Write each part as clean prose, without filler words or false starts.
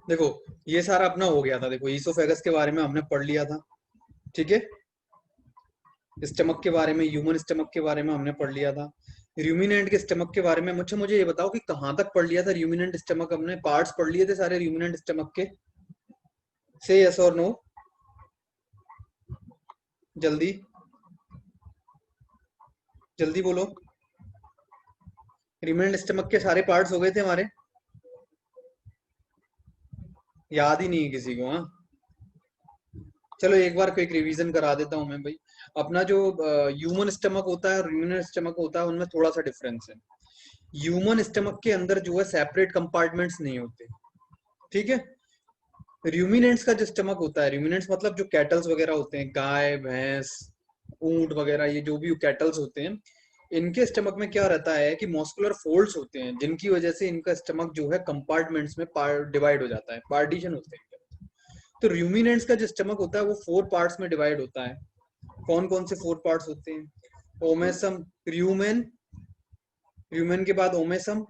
देखो ये सारा अपना हो गया था, देखो ईसोफेगस के बारे में हमने पढ़ लिया था, ठीक है। स्टमक के बारे में, ह्यूमन स्टमक के बारे में हमने पढ़ लिया था। रूमिनेंट के स्टमक के बारे में मुझे ये बताओ कि कहाँ तक पढ़ लिया था रूमिनेंट स्टमक, हमने पार्ट्स पढ़ लिए थे सारे रूमिनेंट स्टमक के? से यस और नो, जल्दी जल्दी बोलो। रूमिनेंट स्टमक के सारे पार्ट्स हो गए थे हमारे? याद ही नहीं है किसी को? हाँ, चलो एक बार क्विक रिवीजन करा देता हूँ मैं भाई। अपना जो ह्यूमन स्टमक होता है और रूमिनेंट स्टमक होता है, उनमें थोड़ा सा डिफरेंस है। ह्यूमन स्टमक के अंदर जो है सेपरेट कंपार्टमेंट्स नहीं होते, ठीक है। रूमिनेंट्स का जो स्टमक होता है, रूमिनेंट्स मतलब जो कैटल्स वगैरह होते हैं, गाय भैंस ऊंट वगैरह, ये जो भी कैटल्स होते हैं, इनके स्टमक में क्या रहता है कि मॉस्कुलर फोल्ड्स होते हैं, जिनकी वजह से इनका स्टमक जो है कंपार्टमेंट्स में डिवाइड हो जाता है, पार्टीशन होते हैं। तो रूमिनेंट्स का जो स्टमक होता है वो 4 पार्ट्स में डिवाइड होता है। कौन कौन से 4 पार्ट्स होते हैं? ओमेसम, र्यूमेन, र्यूमेन के बाद ओमेसम,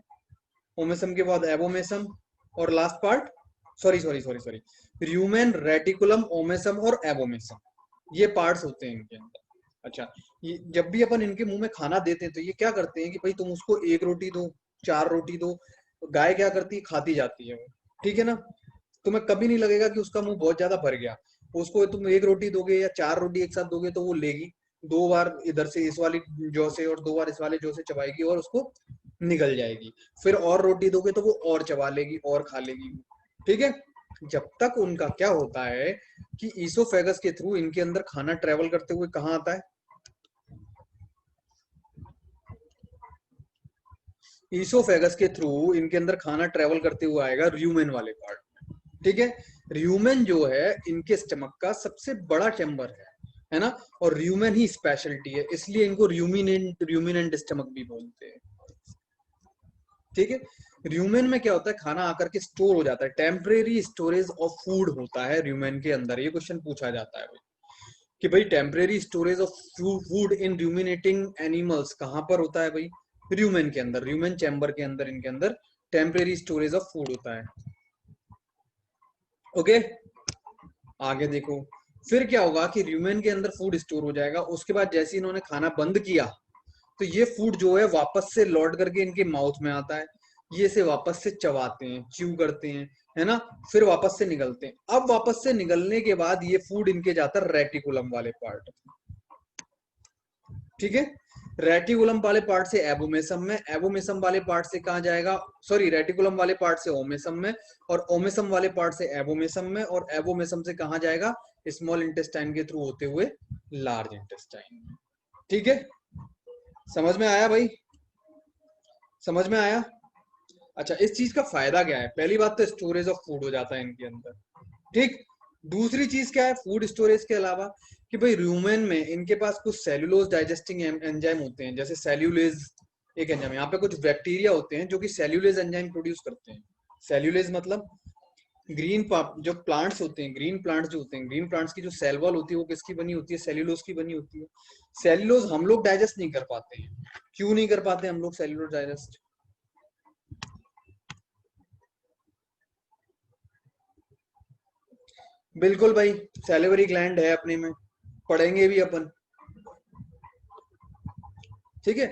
ओमेसम के बाद एबोमेसम, और last part, sorry sorry sorry sorry, rumen, reticulum, omasum और एबोमेसम, ये पार्ट्स होते हैं इनके अंदर। अच्छा, ये जब भी अपन इनके मुंह में खाना देते हैं तो ये क्या करते हैं कि भाई तुम उसको एक रोटी दो, 4 रोटी दो, गाय क्या करती है, खाती जाती है वो, ठीक है ना। तुम्हें कभी नहीं लगेगा कि उसका मुंह बहुत ज्यादा भर गया। उसको तुम एक रोटी दोगे या 4 रोटी एक साथ दोगे तो वो लेगी, 2 बार इधर से इस वाली जौ से और 2 बार इस वाले जौ से चबाएगी और उसको निगल जाएगी। फिर और रोटी दोगे तो वो और चबा लेगी और खा लेगी, ठीक है। जब तक उनका क्या होता है कि ईसोफेगस के थ्रू इनके अंदर खाना ट्रेवल करते हुए कहाँ आता है? ईसोफेगस के थ्रू इनके अंदर खाना ट्रेवल करते हुए आएगा र्यूमेन वाले पार्ट में, ठीक है। र्यूमेन जो है इनके स्टमक का सबसे बड़ा चैम्बर है ना। और र्यूमेन ही स्पेशलिटी है, इसलिए इनको र्यूमिनेंट र्यूमिनेंट स्टमक भी बोलते हैं, ठीक है। र्यूमेन में क्या होता है, खाना आकर के स्टोर हो जाता है, टेम्परेरी स्टोरेज ऑफ फूड होता है र्यूमेन के अंदर। ये क्वेश्चन पूछा जाता है भाई कि भाई temporary storage of food in ruminating animals कहाँ पर होता है भाई? र्यूमेन के अंदर, र्यूमेन चैम्बर के अंदर इनके अंदर टेम्परेरी स्टोरेज ऑफ फूड होता है। ओके, आगे देखो। फिर क्या होगा कि र्यूमेन के अंदर फूड स्टोर हो जाएगा, उसके बाद जैसे इन्होंने खाना बंद किया तो ये फूड जो है वापस से लौट करके इनके माउथ में आता है। ये इसे वापस से चबाते हैं, च्यू करते हैं, है ना। फिर वापस से निगलते हैं। अब वापस से निगलने के बाद ये फूड इनके जाता है रेटिकुलम वाले पार्ट, ठीक है। रेटिकुलम वाले पार्ट से एबोमेसम में, एबोमेसम वाले पार्ट से कहाँ जाएगा, सॉरी रेटिकुलम वाले पार्ट से ओमेसम में, और ओमेसम वाले पार्ट से एबोमेसम में, और एबोमेसम से कहाँ जाएगा, स्मॉल इंटेस्टाइन के थ्रू होते हुए लार्ज इंटेस्टाइन में, ठीक है। समझ में आया भाई? समझ में आया? अच्छा, इस चीज का फायदा क्या है? पहली बात तो स्टोरेज ऑफ फूड हो जाता है इनके अंदर, ठीक। दूसरी चीज क्या है फूड स्टोरेज के अलावा, कि भाई र्यूमेन में इनके पास कुछ सेल्यूलोज डाइजेस्टिंग एंजाइम होते हैं, जैसे सेल्यूलेज एक एंजाइम। यहाँ पे कुछ बैक्टीरिया होते हैं जो कि सेल्यूलेज एंजाइम प्रोड्यूस करते हैं। सेल्यूलेज मतलब ग्रीन, जो प्लांट्स होते हैं, ग्रीन प्लांट्स जो होते हैं, ग्रीन प्लांट्स की जो सेल वॉल होती है वो किसकी बनी होती है? सेल्यूलोज की बनी होती है। सेल्यूलोज हम लोग डाइजेस्ट नहीं कर पाते हैं। क्यों नहीं कर पाते हम लोग सेल्यूलोज डाइजेस्ट? बिल्कुल भाई, सैलिवरी ग्लैंड है अपने में, पढ़ेंगे भी अपन, ठीक है।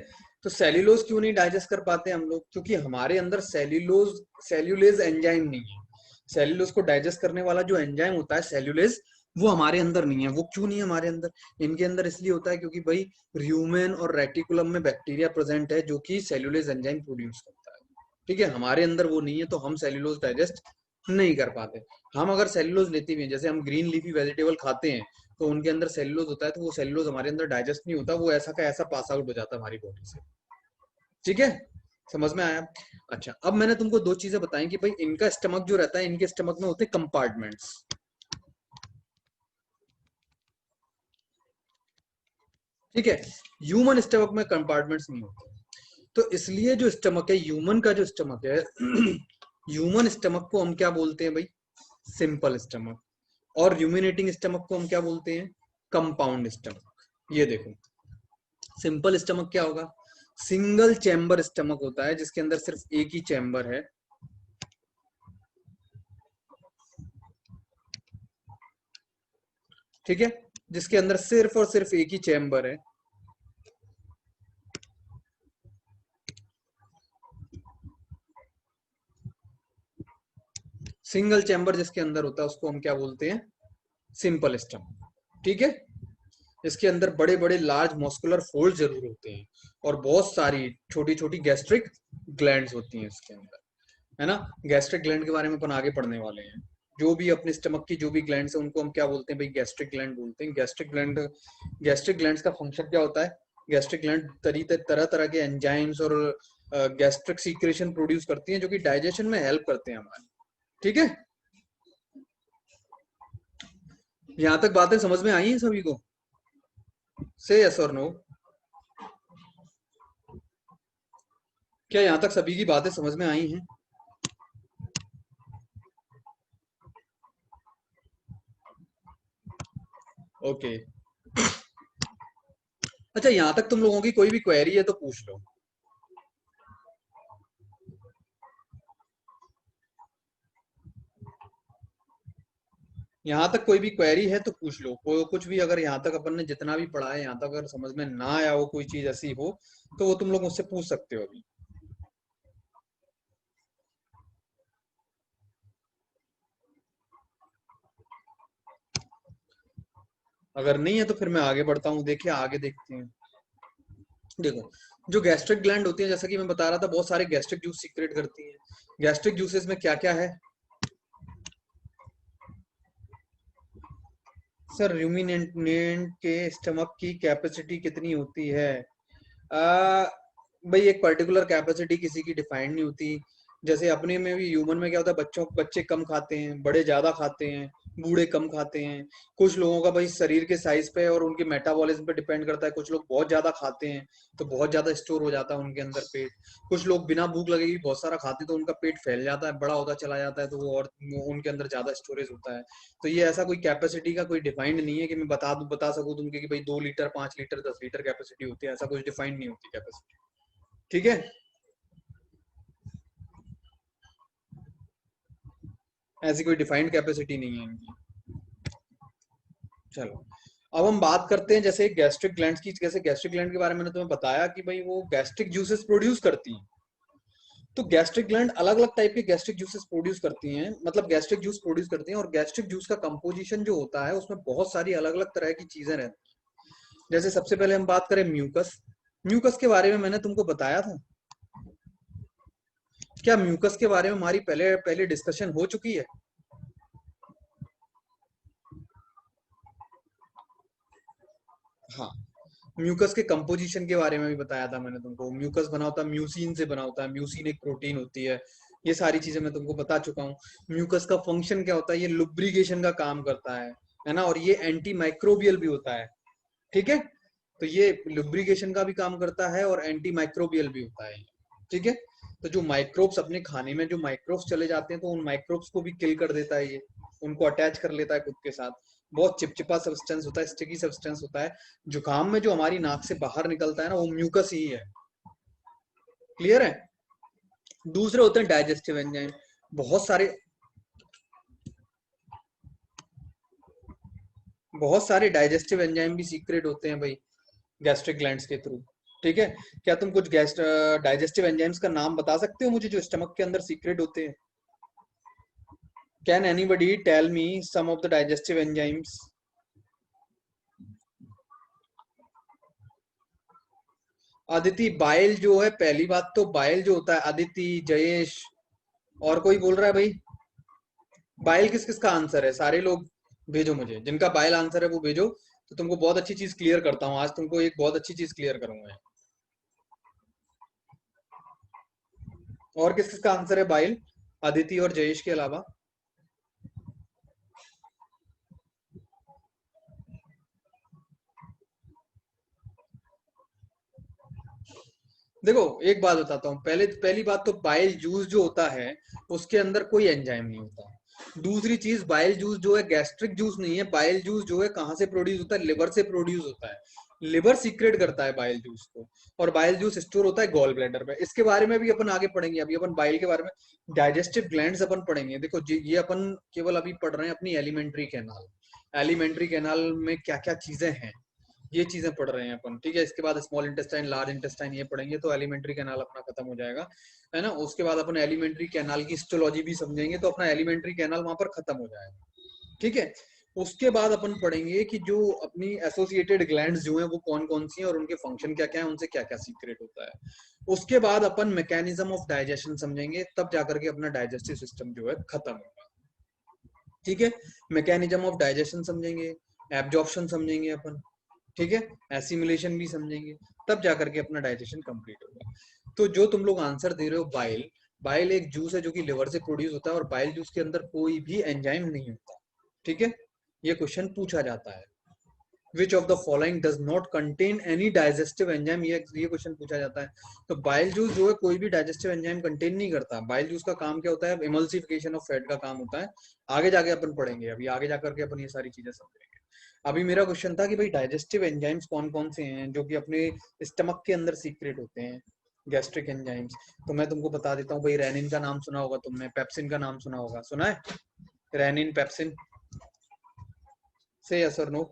तो सेल्यूलोज क्यों नहीं डाइजेस्ट कर पाते हम लोग? क्योंकि हमारे अंदर सेल्यूलेज एंजाइम नहीं है। सेल्यूलोज को डाइजेस्ट करने वाला जो एंजाइम होता है सेल्यूलेज, वो हमारे अंदर नहीं है। वो क्यों नहीं है हमारे अंदर? इनके अंदर इसलिए होता है क्योंकि भाई र्यूमेन और रेटिकुलम में बैक्टीरिया प्रेजेंट है जो कि सेल्यूलेज एंजाइम प्रोड्यूस करता है, ठीक है। हमारे अंदर वो नहीं है तो हम सेल्यूलोज डाइजेस्ट नहीं कर पाते। हम अगर सेल्यूलोज लेते भी हैं, जैसे हम ग्रीन लीफी वेजिटेबल खाते हैं तो उनके अंदर सेल्यूलोज होता है, तो वो सेल्यूलोज हमारे अंदर डाइजेस्ट नहीं होता, वो ऐसा का ऐसा पास आउट हो जाता है हमारी बॉडी से, ठीक है। समझ में आया? अच्छा, अब मैंने तुमको दो चीजें बताई कि भाई इनका स्टमक जो रहता है, इनके स्टमक में होते हैं कंपार्टमेंट्स, ठीक है। ह्यूमन स्टमक में कंपार्टमेंट्स नहीं होते। तो इसलिए जो स्टमक है ह्यूमन का, जो स्टमक है ह्यूमन स्टमक को हम क्या बोलते हैं भाई? Simple stomach. और र्यूमिनेटिंग स्टमक को हम क्या बोलते हैं? Compound stomach. ये देखो, सिंपल स्टमक क्या होगा? सिंगल चैम्बर स्टमक होता है जिसके अंदर सिर्फ एक ही चैम्बर है, ठीक है, जिसके अंदर सिर्फ और सिर्फ एक ही चैम्बर है। सिंगल चैम्बर जिसके अंदर होता है उसको हम क्या बोलते हैं, सिंपल स्टमक। ठीक है, इसके अंदर बड़े बड़े लार्ज मस्कुलर फोल्ड जरूर होते हैं और बहुत सारी छोटी छोटी गैस्ट्रिक ग्लैंड्स होती हैं इसके अंदर, है ना। गैस्ट्रिक ग्लैंड के बारे में अपन आगे पढ़ने वाले हैं। जो भी अपने स्टमक की जो भी ग्लैंड्स है उनको हम क्या बोलते हैं भाई, गैस्ट्रिक ग्लैंड बोलते हैं। गैस्ट्रिक ग्लैंड्स का फंक्शन क्या होता है, गैस्ट्रिक ग्लैंड तरह तरह के एंजाइम्स और गैस्ट्रिक सीक्रेशन प्रोड्यूस करती हैं जो कि डाइजेशन में हेल्प करते हैं हमारे। ठीक है, यहाँ तक बातें समझ में आई हैं सभी को? से यस और नो। क्या यहाँ तक सभी की बातें समझ में आई हैं? ओके। अच्छा, यहाँ तक तुम लोगों की कोई भी क्वेरी है तो पूछ लो। यहाँ तक कोई भी क्वेरी है तो पूछ लो, कोई कुछ भी, अगर यहाँ तक अपन ने जितना भी पढ़ा है यहाँ तक अगर समझ में ना आया हो, कोई चीज ऐसी हो तो वो तुम लोग मुझसे पूछ सकते हो अभी। अगर नहीं है तो फिर मैं आगे बढ़ता हूँ। देखिए आगे देखते हैं। देखो, जो गैस्ट्रिक ग्लैंड होती है, जैसा कि मैं बता रहा था, बहुत सारे गैस्ट्रिक जूस सीक्रेट करती हैं। गैस्ट्रिक जूसेस में क्या क्या है सर? रूमिनेंट के स्टमक की कैपेसिटी कितनी होती है? आ, भाई एक पर्टिकुलर कैपेसिटी किसी की डिफाइंड नहीं होती। जैसे अपने में भी, ह्यूमन में क्या होता है, बच्चे कम खाते हैं, बड़े ज्यादा खाते हैं, बूढ़े कम खाते हैं। कुछ लोगों का भाई शरीर के साइज पे और उनके मेटाबॉलिज्म पे डिपेंड करता है। कुछ लोग बहुत ज्यादा खाते हैं तो बहुत ज्यादा स्टोर हो जाता है उनके अंदर पेट। कुछ लोग बिना भूख लगे भी बहुत सारा खाते हैं तो उनका पेट फैल जाता है, बड़ा होता चला जाता है, तो उनके अंदर ज्यादा स्टोरेज होता है। तो ये ऐसा कोई कैपेसिटी का कोई डिफाइंड नहीं है कि मैं बता सकूं तुमके कि भाई 2 लीटर, 5 लीटर, 10 लीटर कैपेसिटी होती है। ऐसा कुछ डिफाइंड नहीं होती कैपेसिटी। ठीक है, ऐसी कोई डिफाइंड कैपेसिटी नहीं है इनकी। चलो, अब हम बात करते हैं जैसे गैस्ट्रिक ग्लैंड्स की। जैसे गैस्ट्रिक ग्लैंड के बारे में मैंने तुम्हें बताया कि भाई वो गैस्ट्रिक जूसेस प्रोड्यूस करती हैं। तो गैस्ट्रिक ग्लैंड अलग अलग टाइप के गैस्ट्रिक जूसेस प्रोड्यूस करती हैं, मतलब गैस्ट्रिक जूस प्रोड्यूस करती हैं। और गैस्ट्रिक जूस का कंपोजिशन जो होता है उसमें बहुत सारी अलग अलग तरह की चीजें रहती हैं। जैसे सबसे पहले हम बात करें म्यूकस। म्यूकस के बारे में मैंने तुमको बताया था। क्या म्यूकस के बारे में हमारी पहले पहले डिस्कशन हो चुकी है? हाँ, म्यूकस के कंपोजिशन के बारे में भी बताया था मैंने तुमको। म्यूकस बना होता है म्यूसिन से, बना होता है। म्यूसिन एक प्रोटीन होती है। ये सारी चीजें मैं तुमको बता चुका हूँ। म्यूकस का फंक्शन क्या होता है, ये लुब्रिकेशन का काम करता है ना। और ये एंटी माइक्रोबियल भी होता है। ठीक है, तो ये लुब्रिकेशन का भी काम करता है और एंटी माइक्रोबियल भी होता है। ठीक है, तो जो माइक्रोब्स अपने खाने में जो माइक्रोब्स चले जाते हैं तो उन माइक्रोब्स को भी किल कर देता है ये, उनको अटैच कर लेता है खुद के साथ। बहुत चिपचिपा सब्सटेंस होता है, स्टिकी सब्सटेंस होता है। जुकाम में जो हमारी नाक से बाहर निकलता है ना, वो म्यूकस ही है। क्लियर है? दूसरे होते हैं डाइजेस्टिव एंजाइम। बहुत सारे बहुत सारे डाइजेस्टिव एंजाइम भी सीक्रेट होते हैं भाई, गैस्ट्रिक ग्लैंड्स के थ्रू। ठीक है, क्या तुम कुछ डाइजेस्टिव एंजाइम्स का नाम बता सकते हो मुझे जो स्टमक के अंदर सीक्रेट होते हैं? Can anybody tell me some of the digestive enzymes? Aditi, bile जो है, पहली बात तो बाइल जो होता है, अदिति, जयेश, और कोई बोल रहा है भाई? बाइल किस किस का आंसर है? सारे लोग भेजो मुझे, जिनका बाइल आंसर है वो भेजो। तो तुमको बहुत अच्छी चीज क्लियर करता हूँ आज, तुमको एक बहुत अच्छी चीज क्लियर करूंगा। और किस किस का आंसर है बाइल, अदिति और जयेश के अलावा? देखो, एक बात बताता हूँ। पहली बात तो बाइल जूस जो होता है उसके अंदर कोई एंजाइम नहीं होता। दूसरी चीज, बाइल जूस जो है गैस्ट्रिक जूस नहीं है। बाइल जूस जो है कहाँ से प्रोड्यूस होता है? लिवर से प्रोड्यूस होता है। लिवर सीक्रेट करता है बाइल जूस को। और बाइल जूस स्टोर होता है गॉल ब्लैडर में। इसके बारे में भी अपन आगे पढ़ेंगे। अभी अपन बाइल के बारे में, डाइजेस्टिव ग्लैंड्स अपन पढ़ेंगे। देखो ये अपन केवल अभी पढ़ रहे हैं अपनी एलिमेंट्री कैनाल। एलिमेंट्री कैनाल में क्या क्या चीजें हैं, ये चीजें पढ़ रहे हैं अपन, ठीक है। इसके बाद स्मॉल इंटेस्टाइन, लार्ज इंटेस्टाइन ये पढ़ेंगे तो एलिमेंट्री कैनाल अपना खत्म हो जाएगा, है ना। उसके बाद अपन एलिमेंट्री कैनाल की हिस्टोलॉजी भी समझेंगे तो अपना एलिमेंट्री कैनाल वहां पर खत्म हो जाएगा, ठीक है। उसके बाद अपन पढ़ेंगे कि जो अपनी एसोसिएटेड ग्लैंड्स जो हैं वो कौन कौन सी हैं और उनके फंक्शन क्या क्या है, उनसे क्या क्या सीक्रेट होता है। उसके बाद अपन मैकेनिज्म ऑफ डाइजेशन समझेंगे, तब जाकर के अपना डाइजेस्टिव सिस्टम जो है खत्म होगा, ठीक है। मैकेनिज्म ऑफ डाइजेशन समझेंगे, एब्जॉर्प्शन समझेंगे अपन, ठीक है, एसिमिलेशन भी समझेंगे, तब जाकर के अपना डाइजेशन कंप्लीट होगा। तो जो तुम लोग आंसर दे रहे हो बाइल, बाइल एक जूस है जो कि लिवर से प्रोड्यूस होता है और बाइल जूस के अंदर कोई भी एंजाइम नहीं होता, ठीक है। ये क्वेश्चन पूछा जाता है, which of the following does not contain any digestive enzyme, ये क्वेश्चन पूछा जाता है। तो बाइल जूस जो है कोई भी डाइजेस्टिव एंजाइम कंटेन नहीं करता। बाइल जूस का काम क्या होता है, इमल्सिफिकेशन ऑफ फैट का काम होता है। आगे जाके अपन पढ़ेंगे, अभी आगे जाकर के अपन ये सारी चीजें समझेंगे। अभी मेरा क्वेश्चन था कि भाई डाइजेस्टिव एंजाइम्स कौन कौन से हैं जो कि अपने स्टमक के अंदर सीक्रेट होते हैं, गैस्ट्रिक एंजाइम्स। तो मैं तुमको बता देता हूँ भाई, रेनिन का नाम सुना होगा तुमने, पेप्सिन का नाम सुना होगा, सुना है रेनिन पेप्सिन, से यस और नो।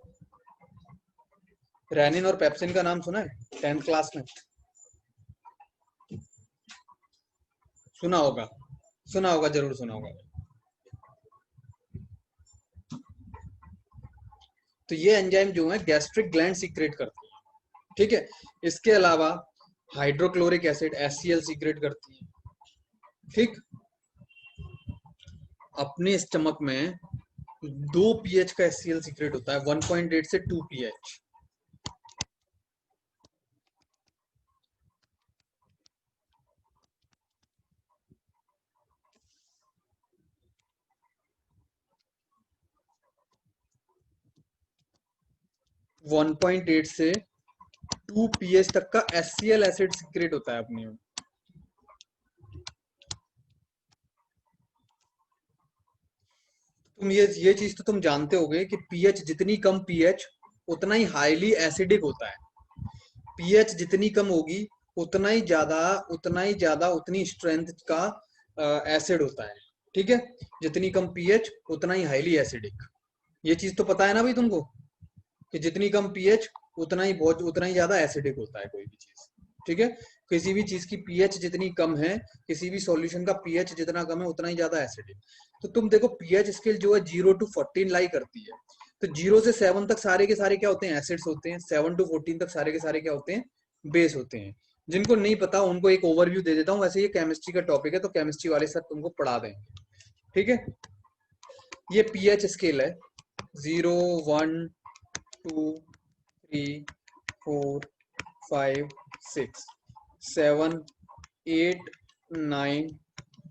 रेनिन और पेप्सिन का नाम सुना है 10th क्लास में, सुना होगा, सुना होगा, जरूर सुना होगा। तो ये एंजाइम जो है गैस्ट्रिक ग्लैंड सीक्रेट करती है, ठीक है। इसके अलावा हाइड्रोक्लोरिक एसिड HCl सीक्रेट करती है, ठीक। अपने स्टमक में 2 pH का HCl सीक्रेट होता है, 1.8 से 2 pH। वन पॉइंट एट से 2 pH तक का HCl एसिड सीक्रेट होता है अपने में। तुम ये चीज तो तुम जानते होगे कि pH जितनी कम pH उतना ही हाईली एसिडिक होता है। pH जितनी कम होगी उतना ही ज्यादा उतनी स्ट्रेंथ का एसिड होता है, ठीक है। जितनी कम pH उतना ही हाईली एसिडिक। ये चीज तो पता है ना भाई तुमको, कि जितनी कम पीएच उतना ही ज्यादा एसिडिक होता है कोई भी चीज, ठीक है। किसी भी चीज की पीएच जितनी कम है, किसी भी सॉल्यूशन का पीएच जितना कम है उतना ही ज्यादा एसिडिक। तो तुम देखो पीएच स्केल जो है 0 to 14 लाई करती है। तो 0 से 7 तक सारे के सारे क्या होते हैं, एसिड्स होते हैं। 7 to 14 तक सारे के सारे क्या होते हैं, बेस होते हैं। जिनको नहीं पता उनको एक ओवरव्यू दे देता हूँ, वैसे ये केमिस्ट्री का टॉपिक है तो केमिस्ट्री वाले सर तुमको पढ़ा देंगे, ठीक है। ये पीएच स्केल है, 0 1 2 3 4 5 6 7 8 9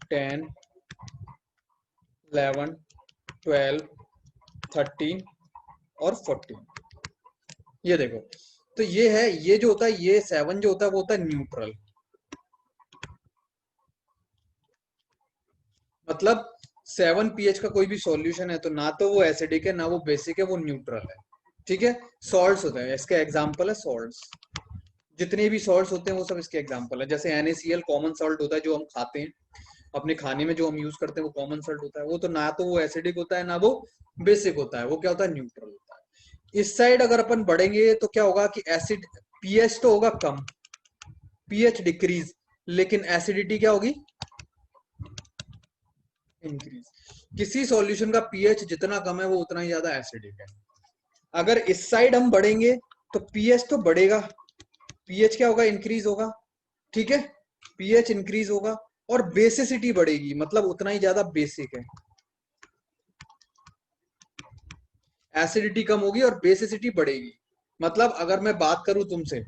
10 11 12 13 और 14। ये देखो, तो ये है, ये जो होता है, ये 7 जो होता है वो होता है न्यूट्रल, मतलब 7 पीएच का कोई भी सॉल्यूशन है तो ना तो वो एसिडिक है ना वो बेसिक है, वो न्यूट्रल है, ठीक है। सॉल्ट्स होते हैं, इसका एग्जांपल है सॉल्ट्स। जितने भी सॉल्ट्स होते हैं वो सब इसके एग्जांपल है। जैसे NaCl कॉमन सॉल्ट होता है जो हम खाते हैं अपने खाने में, जो हम यूज करते हैं वो कॉमन सॉल्ट होता है। वो तो ना तो वो एसिडिक होता है ना वो बेसिक होता है, वो क्या होता है, न्यूट्रल होता है। इस साइड अगर अपन बढ़ेंगे तो क्या होगा कि एसिड पीएच तो होगा कम, पीएच डिक्रीज, लेकिन एसिडिटी क्या होगी, इंक्रीज। किसी सॉल्यूशन का पीएच जितना कम है वो उतना ही ज्यादा एसिडिक है। अगर इस साइड हम बढ़ेंगे तो पीएच तो बढ़ेगा, पीएच क्या होगा, इंक्रीज होगा, ठीक है। पीएच इंक्रीज होगा और बेसिसिटी बढ़ेगी, मतलब उतना ही ज्यादा बेसिक है। एसिडिटी कम होगी और बेसिसिटी बढ़ेगी। मतलब अगर मैं बात करूं तुमसे,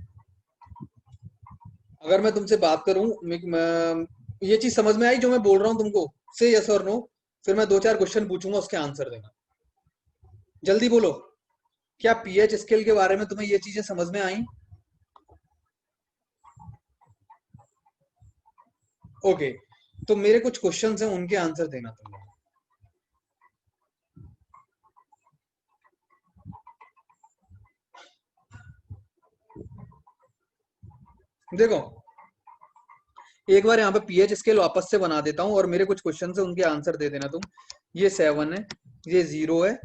अगर मैं तुमसे बात करूं, ये चीज समझ में आई जो मैं बोल रहा हूं तुमको, से यस और नो। फिर मैं 2-4 क्वेश्चन पूछूंगा, उसके आंसर देना, जल्दी बोलो। क्या पीएच स्केल के बारे में तुम्हें ये चीजें समझ में आई? ओके, तो मेरे कुछ क्वेश्चन हैं उनके आंसर देना तुम लोग। देखो, एक बार यहाँ पे पीएच स्केल वापस से बना देता हूँ और मेरे कुछ क्वेश्चन है उनके आंसर दे देना तुम। ये 7 है, ये 0 है,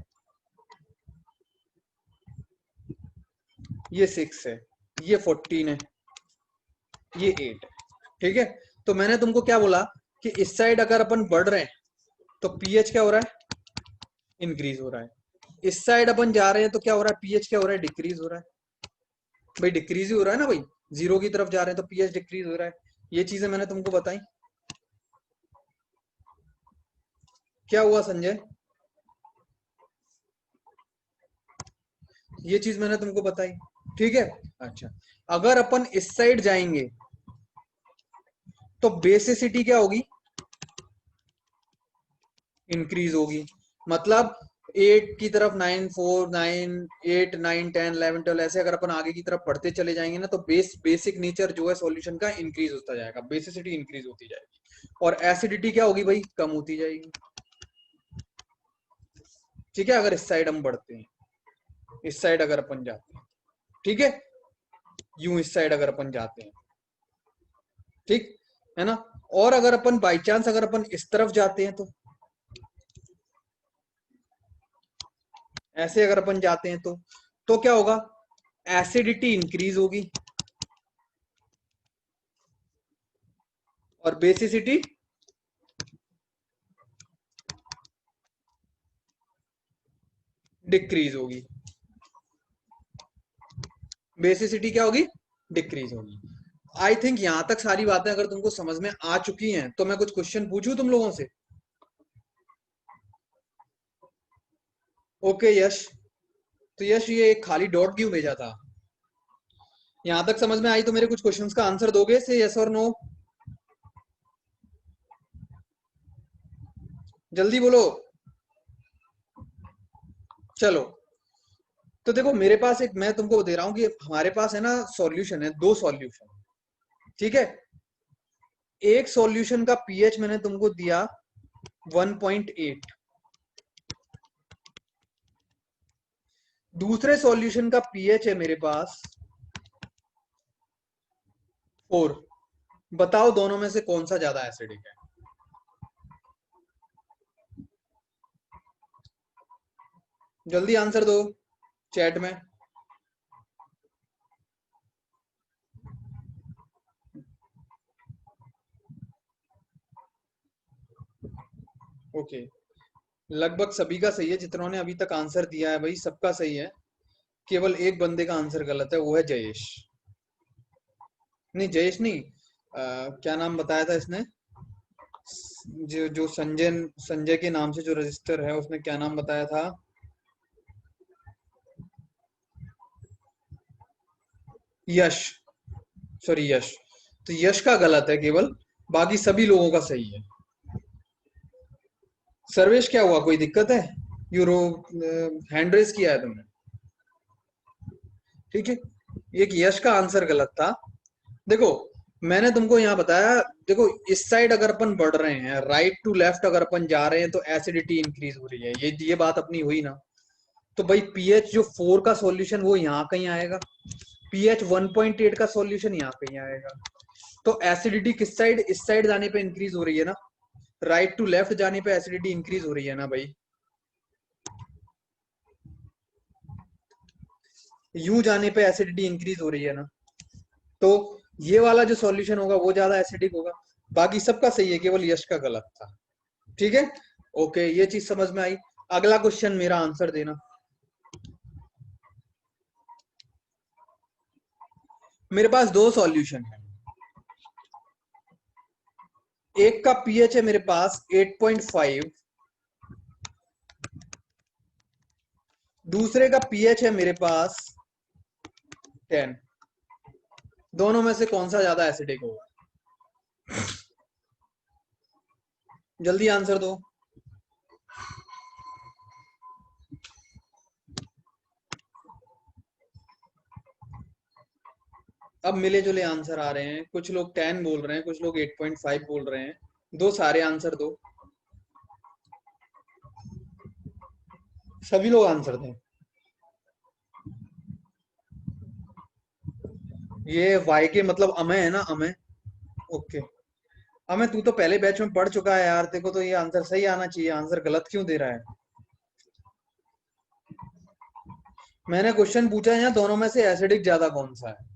ये 6 है, ये 14 है, ये 8 है। ठीक है, तो मैंने तुमको क्या बोला कि इस साइड अगर अपन बढ़ रहे हैं तो पीएच क्या हो रहा है, इंक्रीज हो रहा है। इस साइड अपन जा रहे हैं तो क्या हो रहा है, पीएच क्या हो रहा है, डिक्रीज हो रहा है। भाई डिक्रीज ही हो रहा है ना भाई, जीरो की तरफ जा रहे हैं तो पीएच डिक्रीज हो रहा है। ये चीजें मैंने तुमको बताई। क्या हुआ संजय, ये चीज मैंने तुमको बताई। ठीक है, अच्छा, अगर अपन इस साइड जाएंगे तो बेसिसिटी क्या होगी, इंक्रीज होगी। मतलब 8 की तरफ 9 4 9 8 9 10 11 12 ऐसे अगर अपन आगे की तरफ बढ़ते चले जाएंगे ना तो बेसिक नेचर जो है सॉल्यूशन का इंक्रीज होता जाएगा, बेसिसिटी इंक्रीज होती जाएगी और एसिडिटी क्या होगी भाई, कम होती जाएगी। ठीक है, अगर इस साइड हम बढ़ते हैं, इस साइड अगर अपन जाते हैं, ठीक है, यूं इस साइड अगर अपन जाते हैं, ठीक है ना, और अगर अपन बाई चांस अगर अपन इस तरफ जाते हैं तो ऐसे अगर अपन जाते हैं तो क्या होगा, एसिडिटी इंक्रीज होगी और बेसिसिटी डिक्रीज होगी। बेसिसिटी क्या होगी, डिक्रीज होगी। आई थिंक यहां तक सारी बातें अगर तुमको समझ में आ चुकी हैं तो मैं कुछ क्वेश्चन पूछूं तुम लोगों से। ओके यश, तो यश ये एक खाली डॉट क्यों भेजा था, यहां तक समझ में आई तो मेरे कुछ क्वेश्चंस का आंसर दोगे से यस और नो, जल्दी बोलो। चलो, तो देखो मेरे पास एक, मैं तुमको दे रहा हूं कि हमारे पास है ना सॉल्यूशन है, दो सॉल्यूशन। ठीक है, एक सॉल्यूशन का पीएच मैंने तुमको दिया 1.8, दूसरे सॉल्यूशन का पीएच है मेरे पास 4। बताओ दोनों में से कौन सा ज्यादा एसिडिक है, जल्दी आंसर दो चैट में। ओके, लगभग सभी का सही है, जितनों ने अभी तक आंसर दिया है भाई सबका सही है, केवल एक बंदे का आंसर गलत है, वो है जयेश। नहीं जयेश नहीं, क्या नाम बताया था इसने, जो जो संजय, संजय के नाम से जो रजिस्टर है उसने क्या नाम बताया था, यश, सॉरी यश, तो यश का गलत है केवल, बाकी सभी लोगों का सही है। सर्वेश क्या हुआ, कोई दिक्कत है, यूरो हैंड रेस किया है तुमने, ठीक है, एक यश का आंसर गलत था। देखो मैंने तुमको यहाँ बताया, देखो इस साइड अगर अपन बढ़ रहे हैं, राइट टू लेफ्ट अगर अपन जा रहे हैं तो एसिडिटी इंक्रीज हो रही है, ये बात अपनी हुई ना। तो भाई पीएच जो 4 का सॉल्यूशन वो यहाँ कहीं आएगा, पीएच 1.8 का सॉल्यूशन यहाँ कहीं आएगा। तो एसिडिटी किस साइड, इस साइड जाने पे इंक्रीज हो रही है ना, राइट टू लेफ्ट जाने पे एसिडिटी इंक्रीज हो रही है ना भाई, यू जाने पे एसिडिटी इंक्रीज हो रही है ना। तो ये वाला जो सॉल्यूशन होगा वो ज्यादा एसिडिक होगा, बाकी सबका सही है, केवल यश का गलत था। ठीक है, ओके, ये चीज समझ में आई। अगला क्वेश्चन मेरा आंसर देना। मेरे पास दो सॉल्यूशन है, एक का पीएच है मेरे पास 8.5, दूसरे का पीएच है मेरे पास 10। दोनों में से कौन सा ज्यादा एसिडिक होगा, जल्दी आंसर दो। अब मिले जुले आंसर आ रहे हैं, कुछ लोग 10 बोल रहे हैं, कुछ लोग 8.5 बोल रहे हैं, दो सारे आंसर दो, सभी लोग आंसर दें। ये वाई के मतलब अमय है ना, अमय, ओके। अमय तू तो पहले बैच में पढ़ चुका है यार, तेरे को तो ये आंसर सही आना चाहिए, आंसर गलत क्यों दे रहा है। मैंने क्वेश्चन पूछा है यहाँ दोनों में से एसिडिक ज्यादा कौन सा है।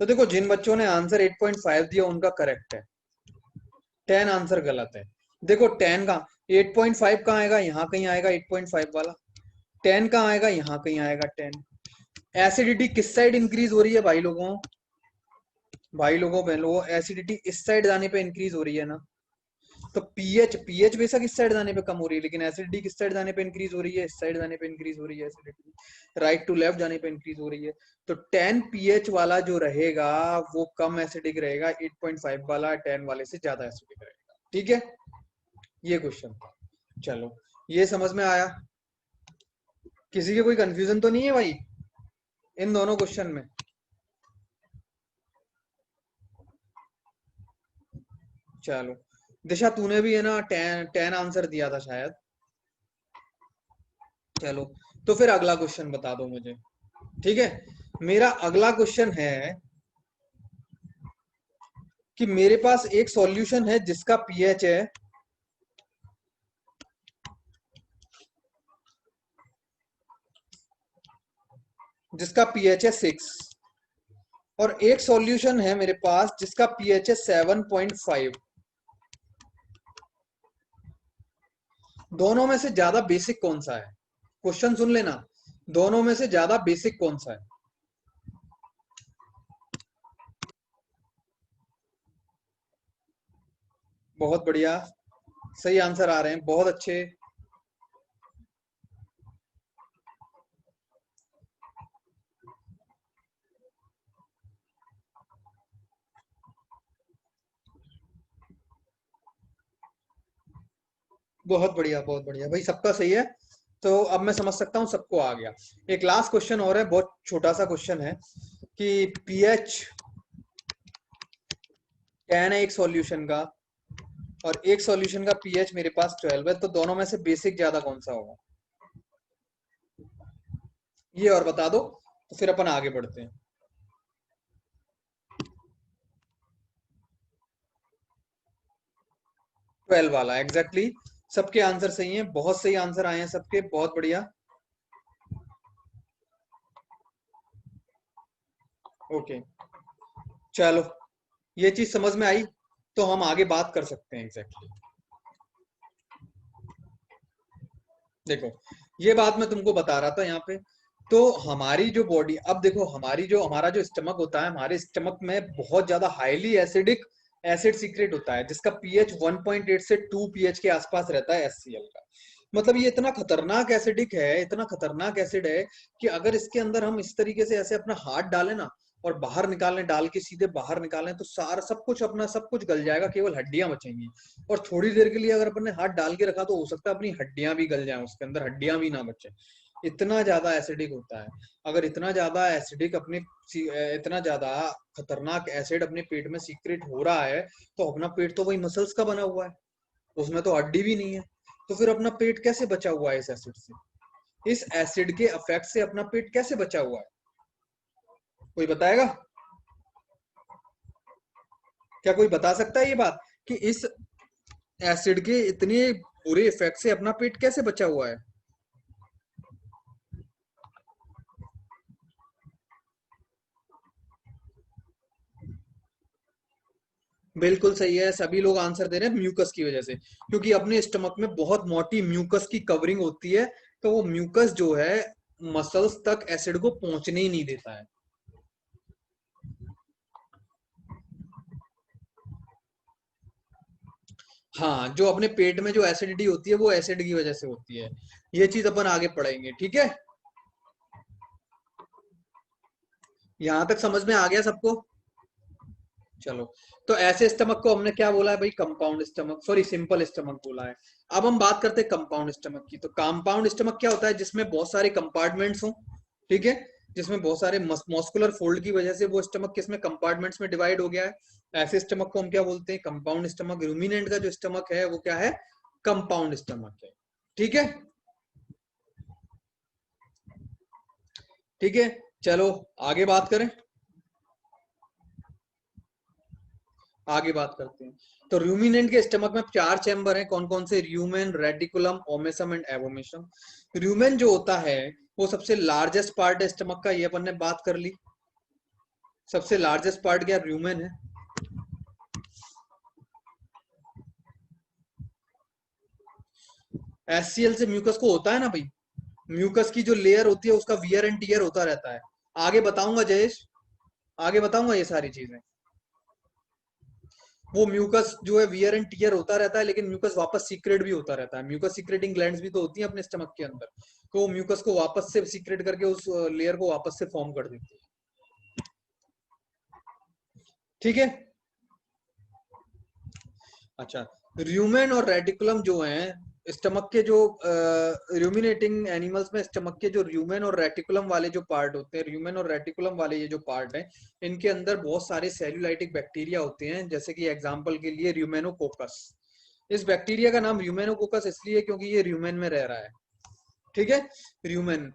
तो देखो जिन बच्चों ने आंसर 8.5 दिया उनका करेक्ट है, 10 आंसर गलत है। देखो 10 का 8.5 कहाँ आएगा, यहाँ कहीं आएगा 8.5 वाला। 10 कहाँ आएगा, यहाँ कहीं आएगा 10। एसिडिटी किस साइड इंक्रीज हो रही है भाई लोगों, भाई लोगों बहन लोगों, एसिडिटी इस साइड जाने पे इंक्रीज हो रही है ना। तो पीएच पीएच बेशक इस साइड जाने पे कम हो रही है, लेकिन एसिडिटी किस साइड जाने पे इंक्रीज हो रही है, इस साइड जाने पे इंक्रीज हो रही है एसिडिटी, राइट टू लेफ्ट जाने पे इंक्रीज हो रही है। तो 10 पीएच वाला जो रहेगा वो कम एसिडिक रहेगा, 8.5 वाला 10 वाले से ज्यादा एसिडिक रहेगा। ठीक है, ये क्वेश्चन था। चलो ये समझ में आया, किसी के कोई कंफ्यूजन तो नहीं है भाई इन दोनों क्वेश्चन में। चलो दिशा तूने भी है ना 10 आंसर दिया था शायद। चलो तो फिर अगला क्वेश्चन बता दो मुझे। ठीक है, मेरा अगला क्वेश्चन है कि मेरे पास एक सॉल्यूशन है जिसका पीएच है, जिसका पीएच है 6, और एक सॉल्यूशन है मेरे पास जिसका पीएच है 7.5। दोनों में से ज्यादा बेसिक कौन सा है, क्वेश्चन सुन लेना, दोनों में से ज्यादा बेसिक कौन सा है। बहुत बढ़िया, सही आंसर आ रहे हैं, बहुत अच्छे। बहुत बढ़िया, बहुत बढ़िया भाई, सबका सही है। तो अब मैं समझ सकता हूँ सबको आ गया। एक लास्ट क्वेश्चन और है, बहुत छोटा सा क्वेश्चन है कि पीएच 10 है एक सॉल्यूशन का, और एक सॉल्यूशन का पीएच मेरे पास 12 है, तो दोनों में से बेसिक ज्यादा कौन सा होगा, ये और बता दो, तो फिर अपन आगे बढ़ते हैं। 12 वाला एग्जैक्टली exactly। सबके आंसर सही हैं, बहुत सही आंसर आए हैं सबके, बहुत बढ़िया। ओके चलो, ये चीज समझ में आई, तो हम आगे बात कर सकते हैं एग्जैक्टली exactly। देखो ये बात मैं तुमको बता रहा था यहाँ पे। तो हमारी जो बॉडी, अब देखो हमारी जो हमारा जो स्टमक होता है, हमारे स्टमक में बहुत ज्यादा हाईली एसिडिक एसिड सीक्रेट होता है जिसका पीएच 1.8 से 2 पीएच के आसपास रहता है एचसीएल का। मतलब ये इतना खतरनाक एसिडिक है, इतना खतरनाक एसिड है कि अगर इसके अंदर हम इस तरीके से ऐसे अपना हाथ डालें ना, और बाहर निकालें, डाल के सीधे बाहर निकालें, तो सारा सब कुछ अपना सब कुछ गल जाएगा, केवल हड्डियां बचेंगी। और थोड़ी देर के लिए अगर अपन ने हाथ डाल के रखा तो हो सकता है अपनी हड्डियां भी गल जाएं, उसके अंदर हड्डियां भी ना बचे, इतना ज्यादा एसिडिक होता है। अगर इतना ज्यादा एसिडिक अपने इतना ज्यादा खतरनाक एसिड अपने पेट में सीक्रेट हो रहा है, तो अपना पेट तो वही मसल्स का बना हुआ है, उसमें तो हड्डी भी नहीं है। तो फिर अपना पेट कैसे बचा हुआ है इस एसिड से, इस एसिड के इफेक्ट से अपना पेट कैसे बचा हुआ है, कोई बताएगा? क्या कोई बता सकता है ये बात कि इस एसिड के इतने बुरे इफेक्ट से अपना पेट कैसे बचा हुआ है? बिल्कुल सही है, सभी लोग आंसर दे रहे हैं म्यूकस की वजह से, क्योंकि अपने स्टमक में बहुत मोटी म्यूकस की कवरिंग होती है, तो वो म्यूकस जो है मसल्स तक एसिड को पहुंचने ही नहीं देता है। हाँ, जो अपने पेट में जो एसिडिटी होती है वो एसिड की वजह से होती है, ये चीज अपन आगे पढ़ेंगे। ठीक है, यहां तक समझ में आ गया सबको? चलो, तो ऐसे स्टमक को हमने क्या बोला है भाई, compound stomach, sorry simple stomach बोला है। अब हम बात करते हैं कंपाउंड स्टमक की। तो कंपाउंड स्टमक क्या होता है, जिसमें बहुत सारे कंपार्टमेंट्स हों। ठीक है, जिसमें बहुत सारे मस्कुलर फोल्ड की वजह से वो स्टमक किसमें कंपार्टमेंट्स में डिवाइड हो गया है। ऐसे स्टमक को हम क्या बोलते हैं, कंपाउंड स्टमक। रूमिनेंट का जो स्टमक है वो क्या है, कंपाउंड स्टमक है। ठीक है, ठीक है, चलो आगे बात करें, आगे बात करते हैं। तो रूमिनेंट के स्टमक में 4 चैम्बर हैं, कौन कौन से, rumen, reticulum, omasum and abomasum. Rumen जो होता है वो सबसे लार्जेस्ट पार्ट है स्टमक का, ये अपन ने बात कर ली। सबसे लार्जेस्ट पार्ट क्या, र्यूमेन है। एससीएल से म्यूकस को होता है ना भाई, म्यूकस की जो लेयर होती है उसका वियर एंड टियर होता रहता है। आगे बताऊंगा जयेश, आगे बताऊंगा ये सारी चीजें। वो म्यूकस जो है वियर एंड टियर होता रहता है, लेकिन म्यूकस वापस सीक्रेट भी होता रहता है। म्यूकस सीक्रेटिंग ग्लैंड्स भी तो होती हैं अपने स्टमक के अंदर, तो वो म्यूकस को वापस से सीक्रेट करके उस लेयर को वापस से फॉर्म कर देती है। ठीक है। अच्छा, र्यूमेन और रेटिकुलम जो हैं स्टमक के, जो र्यूमिनेटिंग एनिमल्स में स्टमक के जो र्यूमेन और रेटिकुलम वाले जो पार्ट होते हैं, र्यूमेन और रेटिकुलम वाले ये जो पार्ट हैं, इनके अंदर बहुत सारे सेल्यूलाइटिक बैक्टीरिया होते हैं। जैसे कि एग्जांपल के लिए र्यूमेनोकोकस। इस बैक्टीरिया का नाम र्यूमेनोकोकस इसलिए क्योंकि ये र्यूमेन में रह रहा है। ठीक है, र्यूमेन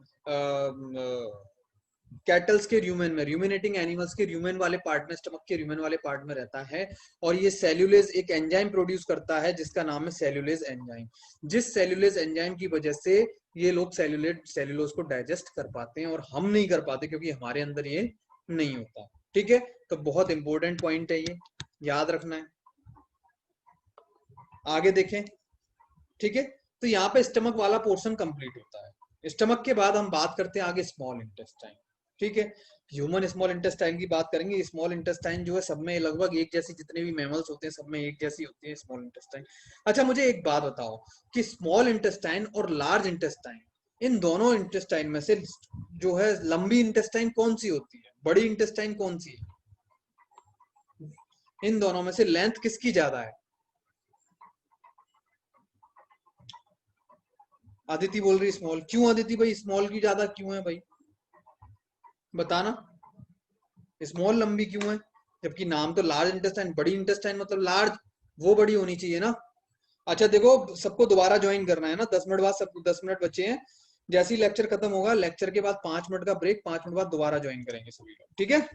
कैटल्स के र्यूमेन में, र्यूमिनेटिंग एनिमल्स के र्यूमेन वाले पार्ट में, स्टमक के र्यूमेन वाले पार्ट में रहता है। और ये सेल्यूलेज एक एंजाइम प्रोड्यूस करता है जिसका नाम है सेल्यूलेज एंजाइम। जिस सेल्यूलेज एंजाइम की वजह से ये लोग सेल्यूलोज को डाइजेस्ट कर पाते हैं, और हम नहीं कर पाते क्योंकि हमारे अंदर ये नहीं होता। ठीक है, तो बहुत इंपॉर्टेंट पॉइंट है ये, याद रखना है। आगे देखें। ठीक है, तो यहाँ पे स्टमक वाला पोर्शन कंप्लीट होता है। स्टमक के बाद हम बात करते हैं आगे स्मॉल इंटेस्टाइन। ठीक है, ह्यूमन स्मॉल इंटेस्टाइन की बात करेंगे। स्मॉल इंटेस्टाइन जो है सब में लगभग एक जैसी, जितने भी मैमल्स होते हैं सब में एक जैसी होती है स्मॉल इंटेस्टाइन। अच्छा, मुझे एक बात बताओ कि स्मॉल इंटेस्टाइन और लार्ज इंटेस्टाइन, इन दोनों इंटेस्टाइन में से जो है लंबी इंटेस्टाइन कौन सी होती है, बड़ी इंटेस्टाइन कौन सी है? इन दोनों में से लेंथ किसकी ज्यादा है? अदिति बोल रही स्मॉल। क्यों अदिति भाई, स्मॉल की ज्यादा क्यों है भाई, बताना। स्मॉल लंबी क्यों है, जबकि नाम तो लार्ज इंटेस्टाइन, बड़ी इंटेस्टाइन मतलब लार्ज, वो बड़ी होनी चाहिए ना। अच्छा देखो, सबको दोबारा ज्वाइन करना है ना, 10 मिनट बाद, सबको 10 मिनट बचे हैं। जैसे ही लेक्चर खत्म होगा, लेक्चर के बाद 5 मिनट का ब्रेक, 5 मिनट बाद दोबारा ज्वाइन करेंगे सभी लोग। ठीक है।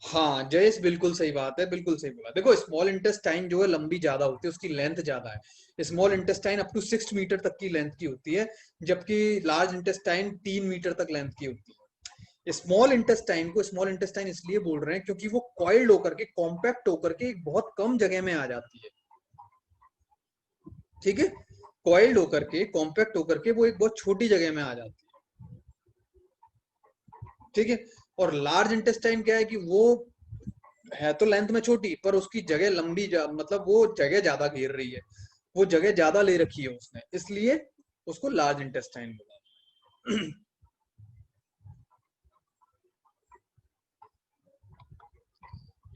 हाँ जयेश, बिल्कुल सही बात है, बिल्कुल सही बोला। देखो स्मॉल इंटेस्टाइन जो है लंबी ज्यादा होती है, उसकी लेंथ ज्यादा है। Small intestine up to 6 metre तक की लेंथ की होती है, जबकि लार्ज इंटेस्टाइन 3 मीटर तक लेंथ की होती है। स्मॉल इंटेस्टाइन को स्मॉल इंटेस्टाइन इसलिए बोल रहे हैं क्योंकि वो कॉइल्ड होकर के, कॉम्पैक्ट होकर के एक बहुत कम जगह में आ जाती है। ठीक है, कॉइल्ड होकर के, कॉम्पैक्ट होकर के वो एक बहुत छोटी जगह में आ जाती है। ठीक है, और लार्ज इंटेस्टाइन क्या है कि वो है तो लेंथ में छोटी, पर उसकी जगह लंबी, मतलब वो जगह ज्यादा घेर रही है, वो जगह ज्यादा ले रखी है उसने, इसलिए उसको लार्ज इंटेस्टाइन बोला।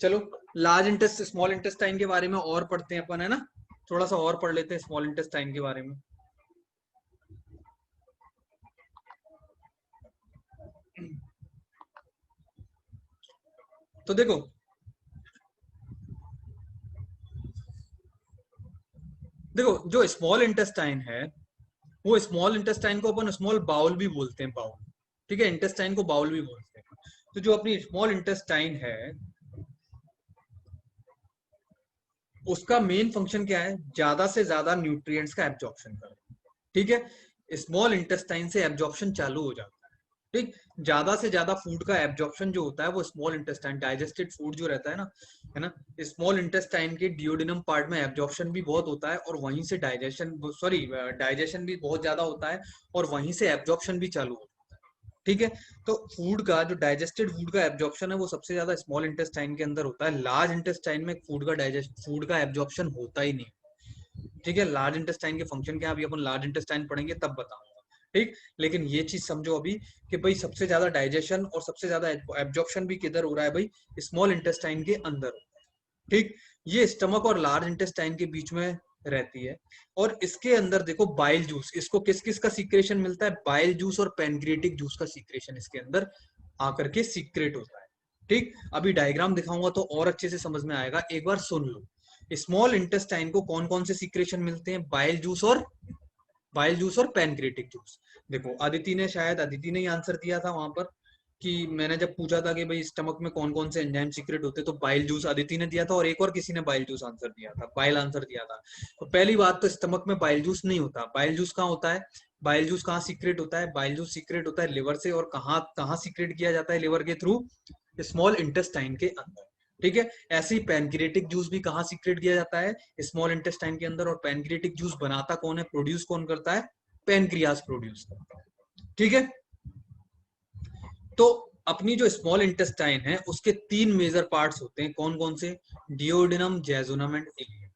चलो, लार्ज इंटेस्ट स्मॉल इंटेस्टाइन के बारे में और पढ़ते हैं अपन, है ना। थोड़ा सा और पढ़ लेते हैं स्मॉल इंटेस्टाइन के बारे में। तो देखो, जो स्मॉल इंटेस्टाइन है, वो स्मॉल इंटेस्टाइन को अपन स्मॉल बाउल भी बोलते हैं, बाउल। ठीक है, इंटेस्टाइन को बाउल भी बोलते हैं। तो जो अपनी स्मॉल इंटेस्टाइन है, उसका मेन फंक्शन क्या है, ज्यादा से ज्यादा न्यूट्रिएंट्स का एब्जॉर्प्शन करना। ठीक है, स्मॉल इंटेस्टाइन से एब्जॉर्प्शन चालू हो जाता है। ठीक, ज्यादा से ज्यादा फूड का एब्जॉर्प्शन जो होता है वो स्मॉल इंटेस्टाइन, डाइजेस्टेड फूड जो रहता है ना, स्मॉल इंटेस्टाइन के डियोडिनम पार्ट में एब्जॉर्प्शन भी बहुत होता है, और वहीं से डाइजेशन भी बहुत ज्यादा होता है, और वहीं से एब्जॉर्प्शन भी चालू होता है। ठीक है, तो फूड का जो डाइजेस्टेड फूड का एब्जॉर्प्शन है वो सबसे ज्यादा स्मॉल इंटेस्टाइन के अंदर होता है। लार्ज इंटेस्टाइन में फूड का एब्जॉर्प्शन होता ही नहीं। ठीक है, लार्ज इंटेस्टाइन के फंक्शन क्या है, अभी अपन लार्ज इंटेस्टाइन पढ़ेंगे तब बताऊंगा। ठीक, लेकिन ये चीज समझो अभी कि भाई सबसे ज्यादा डाइजेशन और सबसे ज्यादा एब्जॉर्प्शन भी किधर हो रहा है भाई, स्मॉल इंटेस्टाइन के अंदर। ठीक, ये स्टमक और लार्ज इंटेस्टाइन के बीच में रहती है, और इसके अंदर देखो बाइल जूस, इसको किस किस का सीक्रेशन मिलता है, बाइल जूस और पेनक्रिएटिक जूस का सीक्रेशन इसके अंदर आकर के सीक्रेट होता है। ठीक, अभी डायग्राम दिखाऊंगा तो और अच्छे से समझ में आएगा, एक बार सुन लो। स्मॉल इंटेस्टाइन को कौन कौन से सीक्रेशन मिलते हैं, बाइल जूस और पेनक्रिएटिक जूस। देखो अदिति ने ही आंसर दिया था वहां पर, कि मैंने जब पूछा था कि भाई स्टमक में कौन कौन से एंजाइम सीक्रेट होते हैं, तो बाइल जूस अदिति ने दिया था और एक और किसी ने बाइल जूस आंसर दिया था, बाइल आंसर दिया था। तो पहली बात तो स्टमक में बाइल जूस नहीं होता। बाइल जूस कहाँ होता है? बाइल जूस कहाँ सीक्रेट होता है? बाइल जूस सीक्रेट होता है लिवर से, और कहाँ कहाँ सीक्रेट किया जाता है लिवर के थ्रू? स्मॉल इंटेस्टाइन के अंदर। ठीक है। ऐसे ही पैनक्रिएटिक जूस भी कहाँ सीक्रेट किया जाता है? स्मॉल इंटेस्टाइन के अंदर। और पैनक्रिएटिक जूस बनाता कौन है, प्रोड्यूस कौन करता है? पैनक्रियाज प्रोड्यूस करता है। ठीक है। तो अपनी जो स्मॉल इंटेस्टाइन है उसके 3 मेजर पार्ट्स होते हैं, कौन कौन से? Duodenum, jejunum and ileum.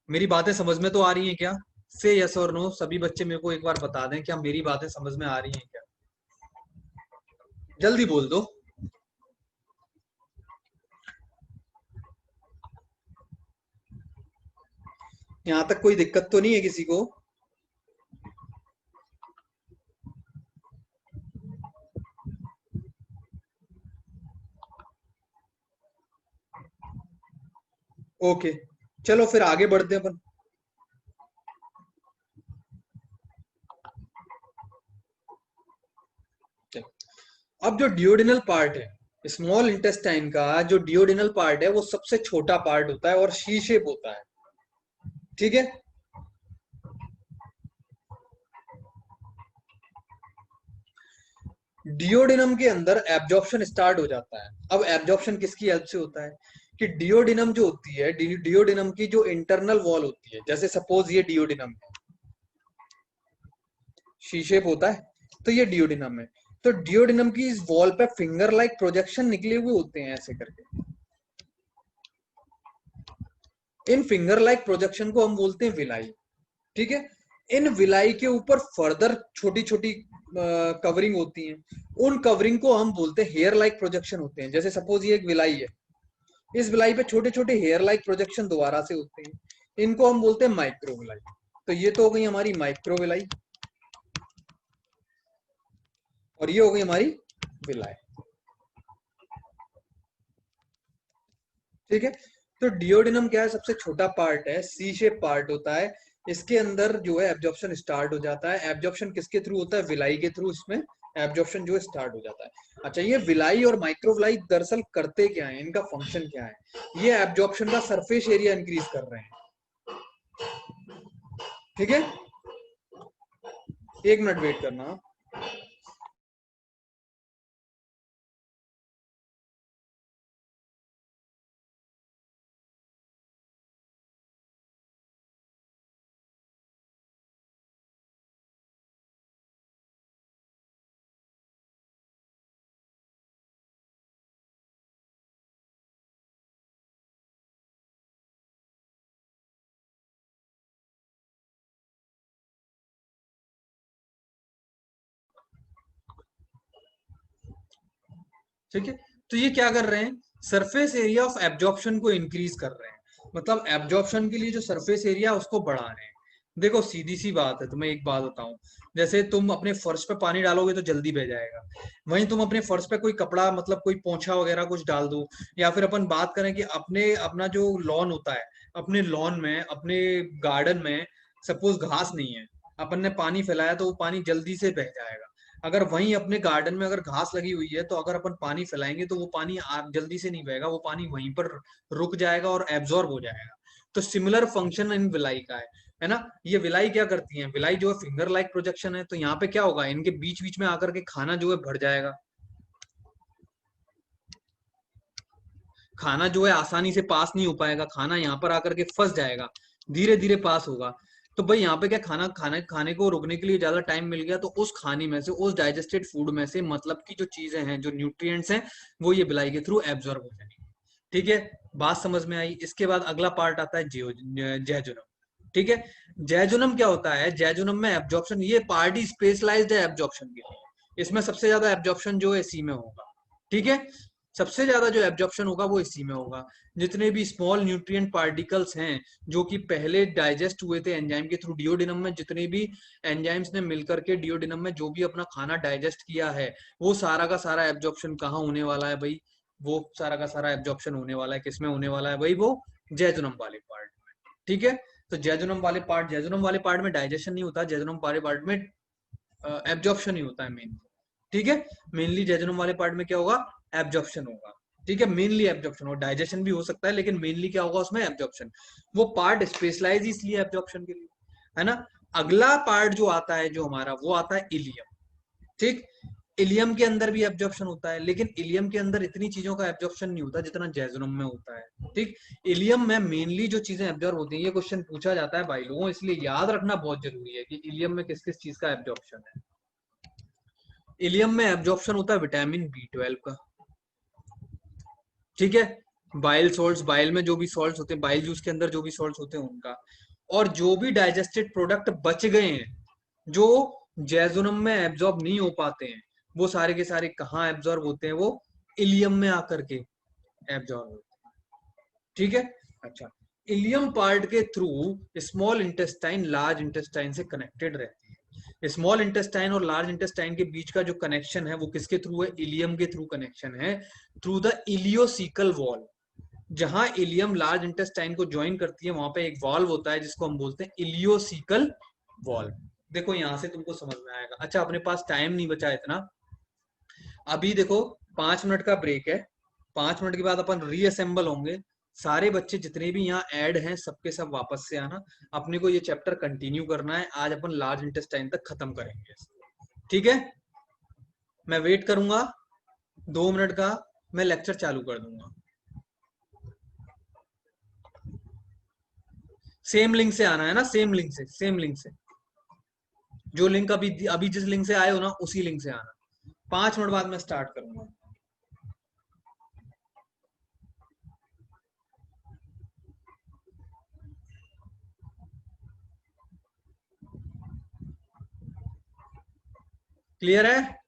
मेरी बातें समझ में तो आ रही हैं क्या? से यस और नो सभी बच्चे मेरे को एक बार बता दें, क्या मेरी बातें समझ में आ रही हैं क्या? जल्दी बोल दो। यहां तक कोई दिक्कत तो नहीं है किसी को? ओके, चलो फिर आगे बढ़ते हैं अपन। अब जो डिओडिनल पार्ट है स्मॉल इंटेस्टाइन का, जो डिओडिनल पार्ट है वो सबसे छोटा पार्ट होता है और शी शेप होता है। ठीक है। डिओडिनम के अंदर एब्जॉर्प्शन स्टार्ट हो जाता है। अब एब्जॉर्प्शन किसकी हेल्प से होता है? कि डिओडिनम जो होती है, डिओडिनम की जो इंटरनल वॉल होती है, जैसे सपोज ये डिओडिनम है, शी शेप होता है, तो ये डिओडिनम है। तो डिओडिनम की इस वॉल पे फिंगर लाइक प्रोजेक्शन निकले हुए होते हैं ऐसे करके। इन फिंगर लाइक प्रोजेक्शन को हम बोलते हैं विलाई। ठीक है। इन विलाई के ऊपर फर्दर छोटी छोटी कवरिंग होती हैं। उन कवरिंग को हम बोलते हैं हेयर लाइक प्रोजेक्शन होते हैं। जैसे सपोज ये एक विलाई है, इस विलाई पे छोटे छोटे हेयर लाइक प्रोजेक्शन दोबारा से होते हैं, इनको हम बोलते हैं माइक्रोविलाई। तो ये तो हो गई हमारी माइक्रोविलाई, और ये हो गई हमारी विलाई। ठीक है। तो डिओडिनम क्या है, सबसे छोटा पार्ट है, सी शेप पार्ट होता है। इसके अंदर जो है एब्जॉर्प्शन स्टार्ट हो जाता है। एब्जॉर्प्शन किसके थ्रू होता है? विलाई के थ्रू इसमें एब्जॉर्प्शन जो है स्टार्ट हो जाता है। अच्छा, ये विलाई और माइक्रोविलाई दरअसल करते क्या है, इनका फंक्शन क्या है? ये एब्जॉर्प्शन का सरफेस एरिया इंक्रीज कर रहे हैं। ठीक है, 1 मिनट वेट करना। ठीक है। तो ये क्या कर रहे हैं? सरफेस एरिया ऑफ एब्जॉर्प्शन को इंक्रीज कर रहे हैं। मतलब एब्जॉर्प्शन के लिए जो सरफेस एरिया उसको बढ़ा रहे हैं। देखो सीधी सी बात है, तुम्हें एक बात बताऊं। जैसे तुम अपने फर्श पे पानी डालोगे तो जल्दी बह जाएगा। वहीं तुम अपने फर्श पे कोई कपड़ा, मतलब कोई पोंछा वगैरह कुछ डाल दो, या फिर अपन बात करें कि अपने अपना जो लॉन होता है, अपने लॉन में, अपने गार्डन में सपोज घास नहीं है, अपन ने पानी फैलाया तो वो पानी जल्दी से बह जाएगा। अगर वहीं अपने गार्डन में अगर घास लगी हुई है, तो अगर अपन पानी फैलाएंगे तो वो पानी जल्दी से नहीं बहेगा, वो पानी वहीं पर रुक जाएगा और एब्जॉर्ब हो जाएगा। तो सिमिलर फंक्शन इन विलाई का है ना? ये विलाई क्या करती है? विलाई जो है फिंगर लाइक प्रोजेक्शन है, तो यहाँ पे क्या होगा, इनके बीच बीच में आकर के खाना जो है भर जाएगा। खाना जो है आसानी से पास नहीं हो पाएगा, खाना यहाँ पर आकर के फंस जाएगा, धीरे धीरे पास होगा। तो भाई यहाँ पे क्या, खाना खाने खाने को रुकने के लिए ज्यादा टाइम मिल गया, तो उस खाने में से, उस डाइजेस्टेड फूड में से, मतलब की जो चीजें हैं, जो न्यूट्रिएंट्स हैं, वो ये बिलाई के थ्रू एब्जॉर्ब हो जाएंगे। ठीक है, बात समझ में आई? इसके बाद अगला पार्ट आता है जैजुनम। ठीक है। जैजुनम क्या होता है? जैजुनम में एब्जॉर्प्शन, ये पार्ट ही स्पेशलाइज्ड है एब्जॉर्प्शन के लिए। इसमें सबसे ज्यादा एब्जॉर्प्शन जो है इसी में होगा। ठीक है। सबसे ज्यादा जो एब्जॉर्प्शन होगा वो इसी में होगा। जितने भी स्मॉल न्यूट्रिएंट पार्टिकल्स हैं जो कि पहले डाइजेस्ट हुए थे एंजाइम के थ्रू, डिओडिनम में जितने भी एंजाइम्स ने मिलकर के डिओडिनम में जो भी अपना खाना डाइजेस्ट किया है, वो सारा का सारा एब्जॉर्प्शन कहाँ होने वाला है भाई? वो सारा का सारा एब्जॉर्प्शन होने वाला है किसमें होने वाला है भाई? वो जैजुनम वाले पार्ट में। ठीक है। तो जैजुनम वाले पार्ट में डाइजेशन नहीं होता, जैजुनम वाले पार्ट में एब्जॉर्प्शन ही होता है मेन। ठीक है, मेनली जेजुनम वाले पार्ट में क्या होगा, एब्जॉर्प्शन होगा। ठीक है, मेनली एब्जॉर्प्शन हो, डाइजेशन भी हो सकता है, लेकिन मेनली क्या होगा उसमें, एब्जॉर्प्शन। वो पार्ट स्पेशलाइज इसलिए एब्जॉर्प्शन के लिए, है ना। अगला पार्ट जो आता है जो हमारा, वो आता है इलियम। ठीक, इलियम के अंदर भी एब्जॉर्प्शन होता है, लेकिन इलियम के अंदर इतनी चीजों का एब्जॉर्प्शन नहीं होता जितना जेजुनम में होता है। ठीक, इलियम में मेनली जो चीजें एब्जॉर्ब होती हैं, ये क्वेश्चन पूछा जाता है भाई लोगों, इसलिए याद रखना बहुत जरूरी है कि इलियम में किस किस चीज का एब्जॉर्प्शन है। इलियम में एब्जॉर्प्शन होता है विटामिन B12 का। ठीक है, बाइल सॉल्ट्स, बाइल में जो भी सॉल्ट्स होते हैं, बाइल जूस के अंदर जो भी सॉल्ट्स होते हैं उनका, और जो भी डाइजेस्टेड प्रोडक्ट बच गए हैं जो जैजुनम में एब्जॉर्ब नहीं हो पाते हैं, वो सारे के सारे कहाँ एब्जॉर्ब होते हैं, वो इलियम में आकर के एब्जॉर्ब होते हैं। ठीक है, अच्छा, इलियम पार्ट के through small intestine large intestine से कनेक्टेड रहती है। स्मॉल इंटेस्टाइन और लार्ज इंटेस्टाइन के बीच का जो कनेक्शन है वो किसके थ्रू है, इलियम के थ्रू कनेक्शन है, थ्रू द इलियोसिकल वॉल। जहां इलियम लार्ज इंटेस्टाइन को ज्वाइन करती है वहां पे एक वॉल्व होता है जिसको हम बोलते हैं इलियोसिकल वॉल्व। देखो यहां से तुमको समझ में आएगा। अच्छा, अपने पास टाइम नहीं बचा इतना, अभी देखो 5 मिनट का ब्रेक है, 5 मिनट के बाद अपन रीअसेंबल होंगे। सारे बच्चे जितने भी यहाँ ऐड हैं सबके सब वापस से आना, अपने को ये चैप्टर कंटिन्यू करना है। आज अपन लार्ज इंटेस्टाइन तक खत्म करेंगे। ठीक है, मैं वेट करूंगा 2 मिनट का, मैं लेक्चर चालू कर दूंगा। सेम लिंक से आना है ना, सेम लिंक से, सेम लिंक से, जो लिंक अभी अभी जिस लिंक से आए हो ना उसी लिंक से आना। 5 मिनट बाद मैं स्टार्ट करूंगा। क्लियर है?